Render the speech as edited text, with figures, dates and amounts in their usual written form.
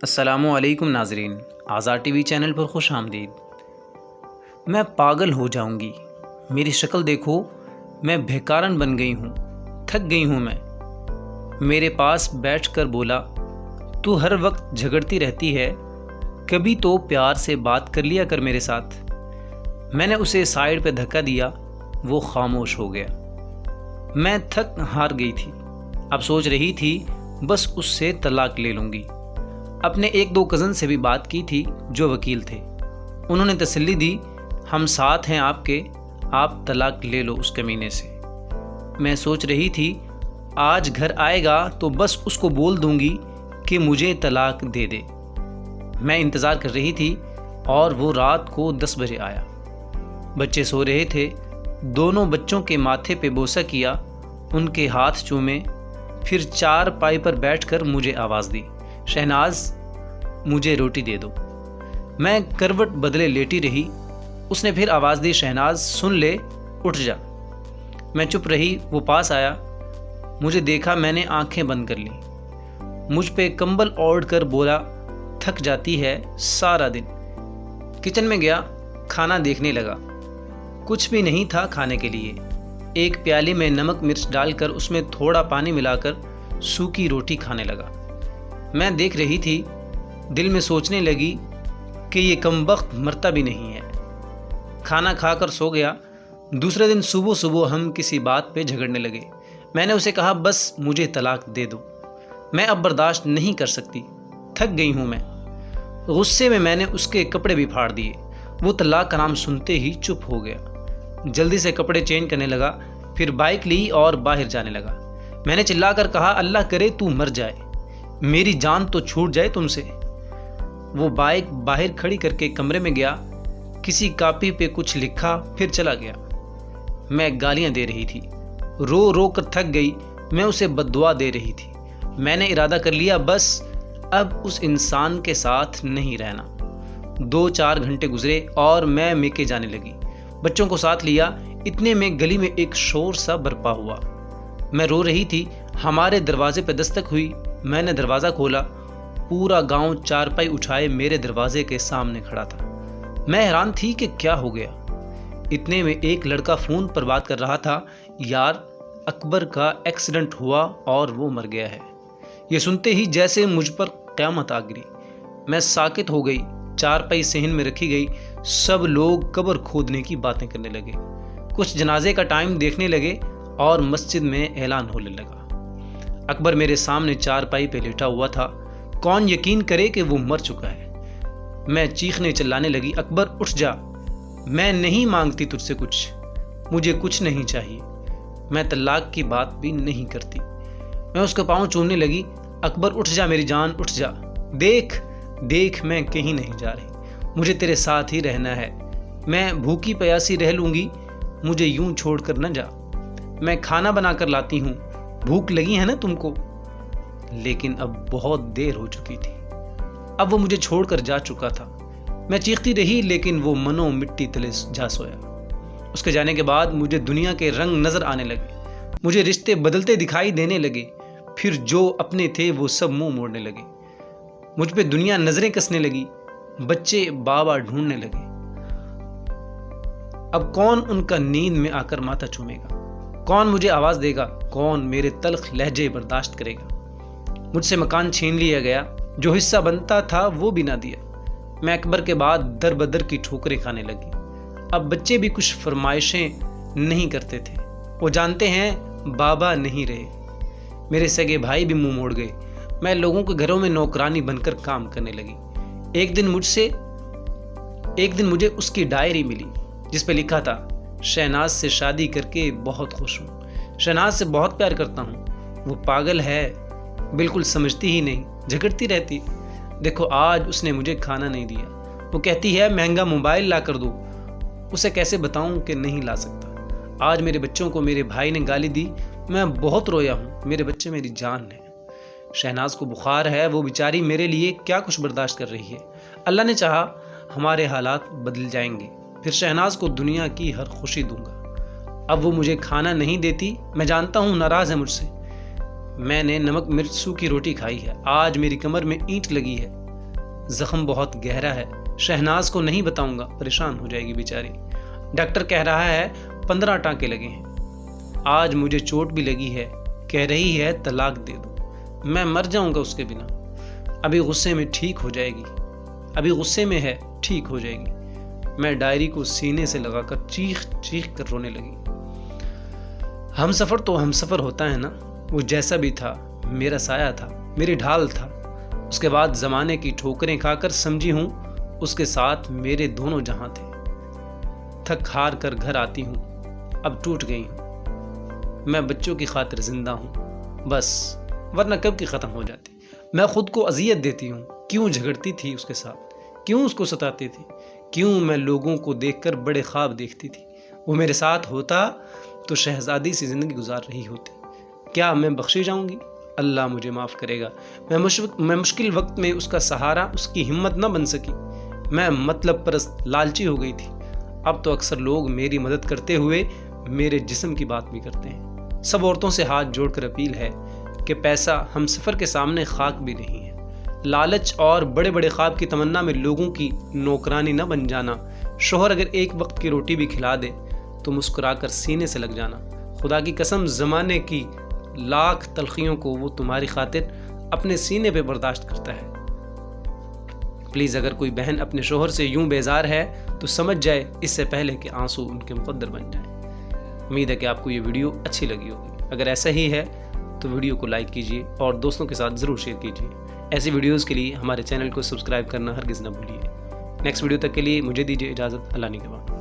السلام علیکم ناظرین، آزاد ٹی وی چینل پر خوش آمدید۔ میں پاگل ہو جاؤں گی، میری شکل دیکھو، میں بھیکارن بن گئی ہوں، تھک گئی ہوں میں۔ میرے پاس بیٹھ کر بولا، تو ہر وقت جھگڑتی رہتی ہے، کبھی تو پیار سے بات کر لیا کر میرے ساتھ۔ میں نے اسے سائیڈ پہ دھکا دیا، وہ خاموش ہو گیا۔ میں تھک ہار گئی تھی، اب سوچ رہی تھی بس اس سے طلاق لے لوں گی۔ اپنے ایک دو کزن سے بھی بات کی تھی جو وکیل تھے، انہوں نے تسلی دی، ہم ساتھ ہیں آپ کے، آپ طلاق لے لو اس کمینے سے۔ میں سوچ رہی تھی آج گھر آئے گا تو بس اس کو بول دوں گی کہ مجھے طلاق دے دے۔ میں انتظار کر رہی تھی اور وہ رات کو 10 بجے آیا۔ بچے سو رہے تھے، دونوں بچوں کے ماتھے پہ بوسہ کیا، ان کے ہاتھ چومے، پھر چار پائی پر بیٹھ کر مجھے آواز دی، شہناز مجھے روٹی دے دو۔ میں کروٹ بدلے لیٹی رہی، اس نے پھر آواز دی، شہناز سن لے، اٹھ جا۔ میں چپ رہی، وہ پاس آیا، مجھے دیکھا، میں نے آنکھیں بند کر لیں، مجھ پہ کمبل اوڑھ کر بولا، تھک جاتی ہے سارا دن۔ کچن میں گیا، کھانا دیکھنے لگا، کچھ بھی نہیں تھا کھانے کے لیے۔ ایک پیالی میں نمک مرچ ڈال کر اس میں تھوڑا پانی ملا کر سوکھی روٹی کھانے لگا۔ میں دیکھ رہی تھی، دل میں سوچنے لگی کہ یہ کمبخت مرتا بھی نہیں ہے۔ کھانا کھا کر سو گیا۔ دوسرے دن صبح ہم کسی بات پہ جھگڑنے لگے۔ میں نے اسے کہا بس مجھے طلاق دے دو، میں اب برداشت نہیں کر سکتی، تھک گئی ہوں میں۔ غصے میں نے اس کے کپڑے بھی پھاڑ دیے۔ وہ طلاق کا نام سنتے ہی چپ ہو گیا، جلدی سے کپڑے چینج کرنے لگا، پھر بائک لی اور باہر جانے لگا۔ میں نے چلا کر کہا، اللہ کرے تو مر جائے، میری جان تو چھوٹ جائے تم سے۔ وہ بائک باہر کھڑی کر کے کمرے میں گیا، کسی کاپی پہ کچھ لکھا، پھر چلا گیا۔ میں گالیاں دے رہی تھی، رو رو کر تھک گئی، میں اسے بد دعا دے رہی تھی۔ میں نے ارادہ کر لیا بس اب اس انسان کے ساتھ نہیں رہنا۔ 2-4 گھنٹے گزرے اور میں میکے جانے لگی، بچوں کو ساتھ لیا۔ اتنے میں گلی میں ایک شور سا برپا ہوا، میں رو رہی تھی۔ ہمارے دروازے پہ دستک ہوئی، میں نے دروازہ کھولا، پورا گاؤں چارپائی اٹھائے میرے دروازے کے سامنے کھڑا تھا۔ میں حیران تھی کہ کیا ہو گیا۔ اتنے میں ایک لڑکا فون پر بات کر رہا تھا، یار اکبر کا ایکسیڈنٹ ہوا اور وہ مر گیا ہے۔ یہ سنتے ہی جیسے مجھ پر قیامت آ گری۔ میں ساکت ہو گئی، چارپائی صحن میں رکھی گئی، سب لوگ قبر کھودنے کی باتیں کرنے لگے، کچھ جنازے کا ٹائم دیکھنے لگے اور مسجد میں اعلان ہونے لگا۔ اکبر میرے سامنے چارپائی پہ لیٹا ہوا تھا، کون یقین کرے کہ وہ مر چکا ہے۔ میں چیخنے چلانے لگی، اکبر اٹھ جا، میں نہیں مانگتی تجھ سے کچھ، مجھے کچھ نہیں چاہیے، میں طلاق کی بات بھی نہیں کرتی۔ میں اس کا پاؤں چومنے لگی، اکبر اٹھ جا میری جان، اٹھ جا، دیکھ میں کہیں نہیں جا رہی، مجھے تیرے ساتھ ہی رہنا ہے، میں بھوکی پیاسی رہ لوں گی، مجھے یوں چھوڑ کر نہ جا، میں کھانا بنا کر لاتی ہوں، بھوک لگی ہے نا تم کو۔ لیکن اب بہت دیر ہو چکی تھی، اب وہ مجھے چھوڑ کر جا چکا تھا۔ میں چیختی رہی لیکن وہ منو مٹی تلے جا سویا۔ اس کے جانے کے بعد مجھے دنیا کے رنگ نظر آنے لگے، مجھے رشتے بدلتے دکھائی دینے لگے، پھر جو اپنے تھے وہ سب منہ موڑنے لگے، مجھ پہ دنیا نظریں کسنے لگی، بچے بابا ڈھونڈنے لگے۔ اب کون ان کا نیند میں آ کر ماتھا چومے گا، کون مجھے آواز دے گا، کون میرے تلخ لہجے برداشت کرے گا۔ مجھ سے مکان چھین لیا گیا، جو حصہ بنتا تھا وہ بھی نہ دیا۔ میں اکبر کے بعد در بدر کی ٹھوکریں کھانے لگی۔ اب بچے بھی کچھ فرمائشیں نہیں کرتے تھے، وہ جانتے ہیں بابا نہیں رہے۔ میرے سگے بھائی بھی منہ موڑ گئے، میں لوگوں کے گھروں میں نوکرانی بن کر کام کرنے لگی۔ ایک دن مجھے اس کی ڈائری ملی جس پہ لکھا تھا، شہناز سے شادی کر کے بہت خوش ہوں، شہناز سے بہت پیار کرتا ہوں، وہ پاگل ہے، بالکل سمجھتی ہی نہیں، جھگڑتی رہتی، دیکھو آج اس نے مجھے کھانا نہیں دیا، وہ کہتی ہے مہنگا موبائل لا کر دو، اسے کیسے بتاؤں کہ نہیں لا سکتا۔ آج میرے بچوں کو میرے بھائی نے گالی دی، میں بہت رویا ہوں، میرے بچے میری جان ہیں۔ شہناز کو بخار ہے، وہ بیچاری میرے لیے کیا کچھ برداشت کر رہی ہے، اللہ نے چاہا ہمارے حالات بدل جائیں گے، پھر شہناز کو دنیا کی ہر خوشی دوں گا۔ اب وہ مجھے کھانا نہیں دیتی، میں جانتا ہوں ناراض ہے مجھ سے۔ میں نے نمک مرچ سوکھی روٹی کھائی ہے، آج میری کمر میں اینٹ لگی ہے، زخم بہت گہرا ہے، شہناز کو نہیں بتاؤں گا، پریشان ہو جائے گی بیچاری۔ ڈاکٹر کہہ رہا ہے 15 ٹانکے لگے ہیں، آج مجھے چوٹ بھی لگی ہے، کہہ رہی ہے طلاق دے دو، میں مر جاؤں گا اس کے بنا، ابھی غصے میں ٹھیک ہو جائے گی، ابھی غصے میں ہے ٹھیک ہو جائے گی۔ میں ڈائری کو سینے سے لگا کر چیخ چیخ کر رونے لگی۔ ہم سفر تو ہم سفر ہوتا ہے نا، وہ جیسا بھی تھا میرا سایہ تھا، میری ڈھال تھا۔ اس کے بعد زمانے کی ٹھوکریں کھا کر سمجھی ہوں اس کے ساتھ میرے دونوں جہاں تھے۔ تھک ہار کر گھر آتی ہوں، اب ٹوٹ گئی ہوں، میں بچوں کی خاطر زندہ ہوں بس، ورنہ کب کی ختم ہو جاتی۔ میں خود کو اذیت دیتی ہوں، کیوں جھگڑتی تھی اس کے ساتھ، کیوں اس کو ستاتی تھی، کیوں میں لوگوں کو دیکھ کر بڑے خواب دیکھتی تھی۔ وہ میرے ساتھ ہوتا تو شہزادی سی زندگی گزار رہی ہوتی۔ کیا میں بخشی جاؤں گی؟ اللہ مجھے معاف کرے گا۔ میں مشکل وقت میں اس کا سہارا، اس کی ہمت نہ بن سکی۔ میں مطلب پرست لالچی ہو گئی تھی۔ اب تو اکثر لوگ میری مدد کرتے ہوئے میرے جسم کی بات بھی کرتے ہیں۔ سب عورتوں سے ہاتھ جوڑ کر اپیل ہے کہ پیسہ ہم سفر کے سامنے خاک بھی نہیں ہے۔ لالچ اور بڑے بڑے خواب کی تمنا میں لوگوں کی نوکرانی نہ بن جانا۔ شوہر اگر ایک وقت کی روٹی بھی کھلا دے تو مسکرا کر سینے سے لگ جانا۔ خدا کی قسم، زمانے کی لاکھ تلخیوں کو وہ تمہاری خاطر اپنے سینے پہ برداشت کرتا ہے۔ پلیز اگر کوئی بہن اپنے شوہر سے یوں بیزار ہے تو سمجھ جائے اس سے پہلے کہ آنسو ان کے مقدر بن جائیں۔ امید ہے کہ آپ کو یہ ویڈیو اچھی لگی ہوگی۔ اگر ایسا ہی ہے تو ویڈیو کو لائک کیجیے اور دوستوں کے ساتھ ضرور شیئر کیجیے۔ ایسی ویڈیوز کے لیے ہمارے چینل کو سبسکرائب کرنا ہرگز نہ بھولیے۔ نیکسٹ ویڈیو تک کے لیے مجھے دیجیے اجازت، اللہ نگہبان۔